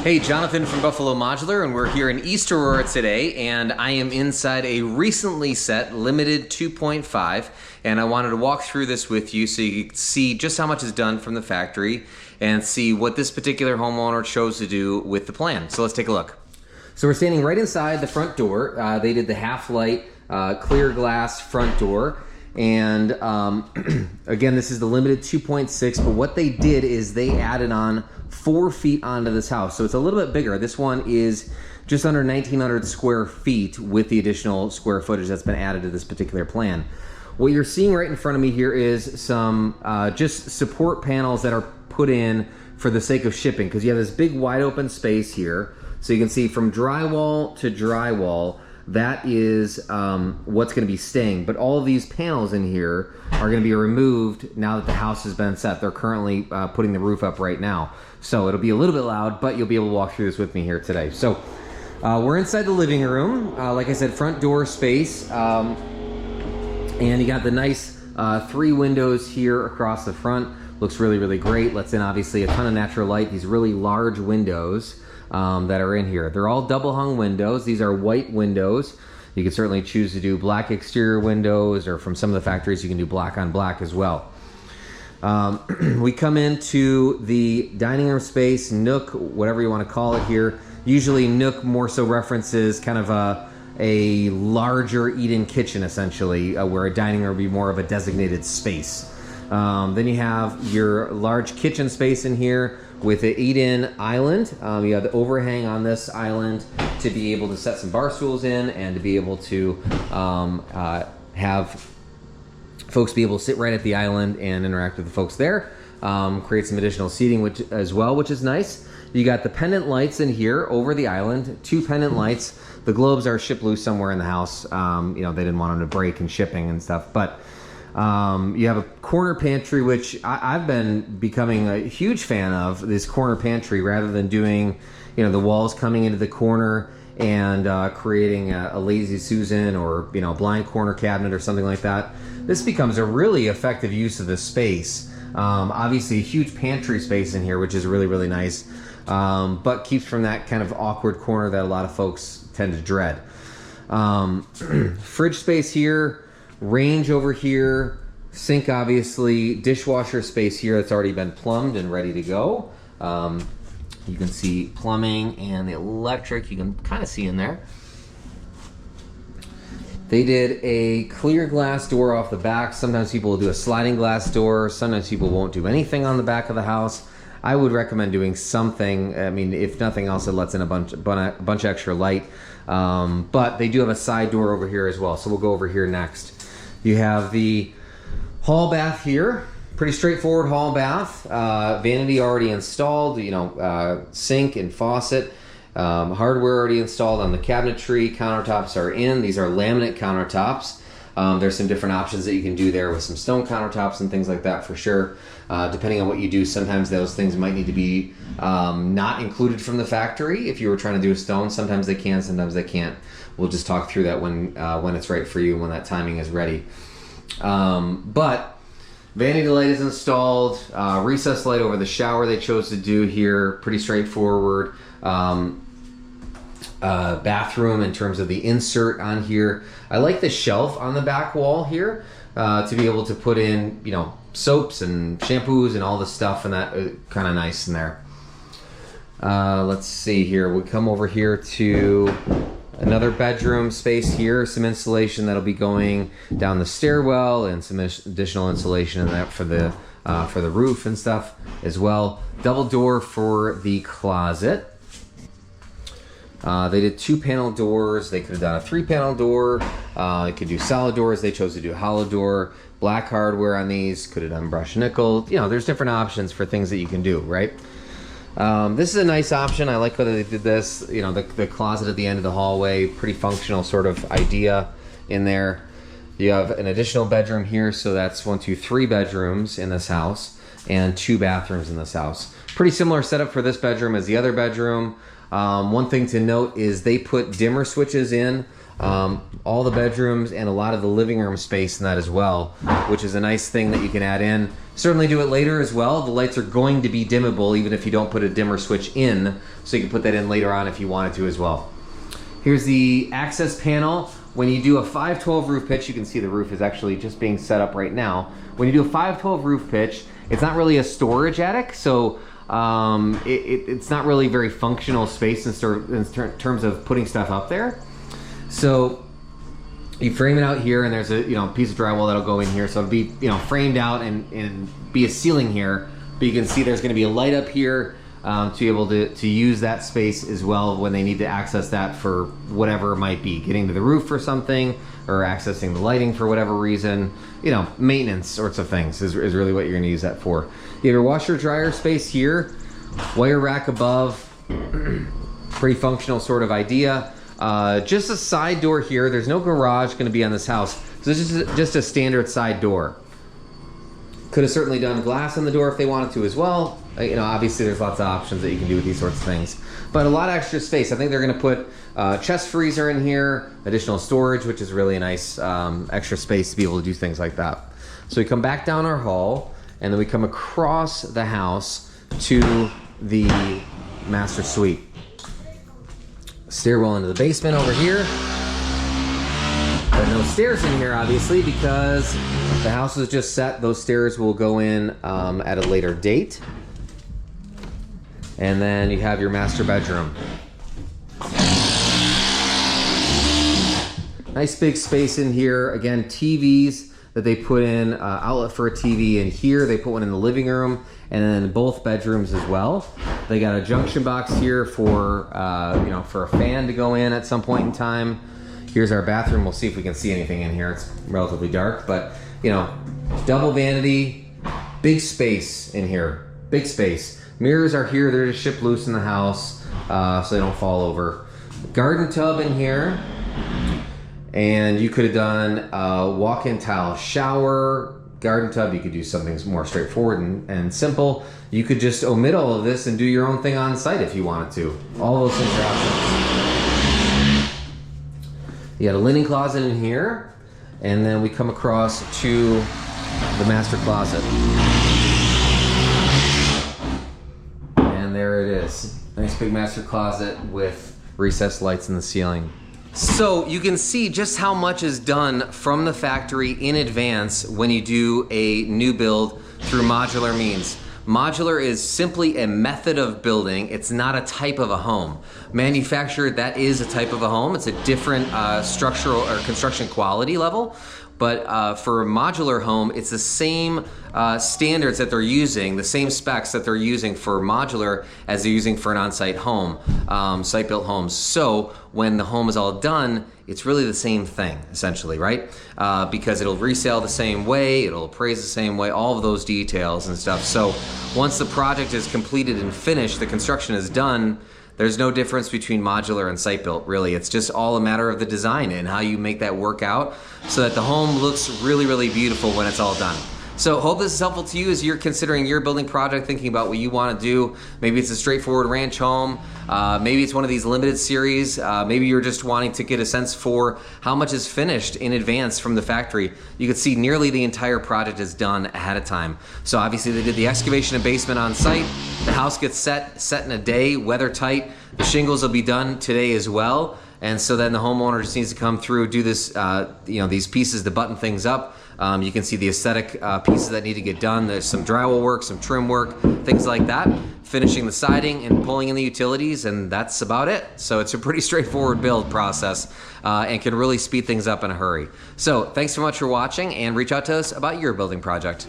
Hey, Jonathan from Buffalo Modular, and we're here in East Aurora today, and I am inside a recently set limited 2.5, and I wanted to walk through this with you so you can see just how much is done from the factory and see what this particular homeowner chose to do with the plan. So let's take a look. So we're standing right inside the front door. They did the half-light clear glass front door. And again, this is the limited 2.6, but what they did is they added on 4 feet onto this house. So it's a little bit bigger. This one is just under 1,900 square feet with the additional square footage that's been added to this particular plan. What you're seeing right in front of me here is some just support panels that are put in for the sake of shipping, because you have this big wide open space here. So you can see from drywall to drywall, that is what's going to be staying. But all of these panels in here are going to be removed now that the house has been set. They're currently putting the roof up right now. So it'll be a little bit loud, but you'll be able to walk through this with me here today. So we're inside the living room. Like I said, front door space. And you got the nice 3 windows here across the front. Looks really, really great. Lets in obviously a ton of natural light. These really large windows that are in here. They're all double hung windows. These are white windows. You can certainly choose to do black exterior windows, or from some of the factories you can do black on black as well. We come into the dining room space, nook, whatever you want to call it here. Usually nook more so references kind of a larger eat-in kitchen essentially, where a dining room would be more of a designated space. Then you have your large kitchen space in here with an eat-in island. You have the overhang on this island to be able to set some bar stools in and to be able to have folks be able to sit right at the island and interact with the folks there. Create some additional seating which is nice. You got the pendant lights in here over the island, 2 pendant lights. The globes are shipped loose somewhere in the house. You know, they didn't want them to break in shipping and stuff, but you have a corner pantry, which I've been becoming a huge fan of, this corner pantry, rather than doing, you know, the walls coming into the corner and creating a lazy Susan or, you know, blind corner cabinet or something like that. This becomes a really effective use of this space. Obviously a huge pantry space in here, which is really, really nice, but keeps from that kind of awkward corner that a lot of folks tend to dread. Fridge space here. Range over here, sink obviously, dishwasher space here that's already been plumbed and ready to go. You can see plumbing and the electric, you can kind of see in there. They did a clear glass door off the back. Sometimes people will do a sliding glass door. Sometimes people won't do anything on the back of the house. I would recommend doing something. I mean, if nothing else, it lets in a bunch extra light. But they do have a side door over here as well, so we'll go over here next. You have the hall bath here, pretty straightforward hall bath. Vanity already installed, you know, sink and faucet. Hardware already installed on the cabinetry. Countertops are in. These are laminate countertops. There's some different options that you can do there with some stone countertops and things like that for sure. Depending on what you do, sometimes those things might need to be not included from the factory. If you were trying to do a stone, sometimes they can, sometimes they can't. We'll just talk through that when it's right for you, when that timing is ready. But vanity light is installed. Recessed light over the shower they chose to do here. Pretty straightforward. Bathroom in terms of the insert on here. I like the shelf on the back wall here to be able to put in, you know, soaps and shampoos and all the stuff, and that kind of nice in there. Let's see here. We come over here to another bedroom space here, some insulation that'll be going down the stairwell, and some additional insulation in that for the roof and stuff as well. Double door for the closet. They did 2 panel doors. They could have done a 3 panel door. They could do solid doors. They chose to do a hollow door. Black hardware on these. Could have done brushed nickel. You know, there's different options for things that you can do, right? This is a nice option. I like whether they did this, you know, the closet at the end of the hallway, pretty functional sort of idea in there. You have an additional bedroom here, so that's 3 bedrooms in this house and 2 bathrooms in this house. Pretty similar setup for this bedroom as the other bedroom. One thing to note is they put dimmer switches in all the bedrooms and a lot of the living room space in that as well, which is a nice thing that you can add in Certainly do it later as well. The lights are going to be dimmable even if you don't put a dimmer switch in, so you can put that in later on if you wanted to as well. Here's the access panel. When you do a 512 roof pitch, you can see the roof is actually just being set up right now. When you do a 512 roof pitch, it's not really a storage attic, so it's not really very functional space in terms of putting stuff up there. So you frame it out here, and there's a piece of drywall that'll go in here, so it'll be framed out and be a ceiling here. But you can see there's going to be a light up here to be able to use that space as well when they need to access that for whatever it might be, getting to the roof for something or accessing the lighting for whatever reason. Maintenance sorts of things is really what you're going to use that for. You have your washer dryer space here, wire rack above, pretty functional sort of idea. Just a side door here. There's no garage going to be on this house, so this is just a standard side door. Could have certainly done glass in the door if they wanted to as well. Obviously there's lots of options that you can do with these sorts of things, but a lot of extra space. I think they're going to put chest freezer in here, additional storage, which is really a nice extra space to be able to do things like that. So we come back down our hall, and then we come across the house to the master suite. Stairwell into the basement over here. There are no stairs in here, obviously, because the house is just set. Those stairs will go in at a later date. And then you have your master bedroom. Nice big space in here. Again, TVs that they put in, outlet for a TV in here. They put one in the living room and then in both bedrooms as well. They got a junction box here for for a fan to go in at some point in time. Here's our bathroom. We'll see if we can see anything in here. It's relatively dark, but double vanity, big space in here, big space. Mirrors are here. They're just shipped loose in the house so they don't fall over. Garden tub in here. And you could have done a walk-in tile shower, garden tub. You could do something more straightforward and simple. You could just omit all of this and do your own thing on site if you wanted to. All those things are options. You got a linen closet in here, and then we come across to the master closet. And there it is. Nice big master closet with recessed lights in the ceiling. So you can see just how much is done from the factory in advance when you do a new build through modular means. Modular is simply a method of building. It's not a type of a home. Manufactured, that is a type of a home. It's a different structural or construction quality level. But for a modular home, it's the same standards that they're using, the same specs that they're using for modular as they're using for an on-site home, site-built homes. So when the home is all done, it's really the same thing, essentially, right? Because it'll resale the same way, it'll appraise the same way, all of those details and stuff. So once the project is completed and finished, the construction is done, there's no difference between modular and site-built, really. It's just all a matter of the design and how you make that work out so that the home looks really, really beautiful when it's all done. So hope this is helpful to you as you're considering your building project, thinking about what you want to do. Maybe it's a straightforward ranch home. Maybe it's one of these limited series. Maybe you're just wanting to get a sense for how much is finished in advance from the factory. You can see nearly the entire project is done ahead of time. So obviously they did the excavation and basement on site. The house gets set in a day, weather tight. The shingles will be done today as well. And so then the homeowner just needs to come through, do this, these pieces to button things up. You can see the aesthetic pieces that need to get done. There's some drywall work, some trim work, things like that. Finishing the siding and pulling in the utilities, and that's about it. So it's a pretty straightforward build process and can really speed things up in a hurry. So thanks so much for watching, and reach out to us about your building project.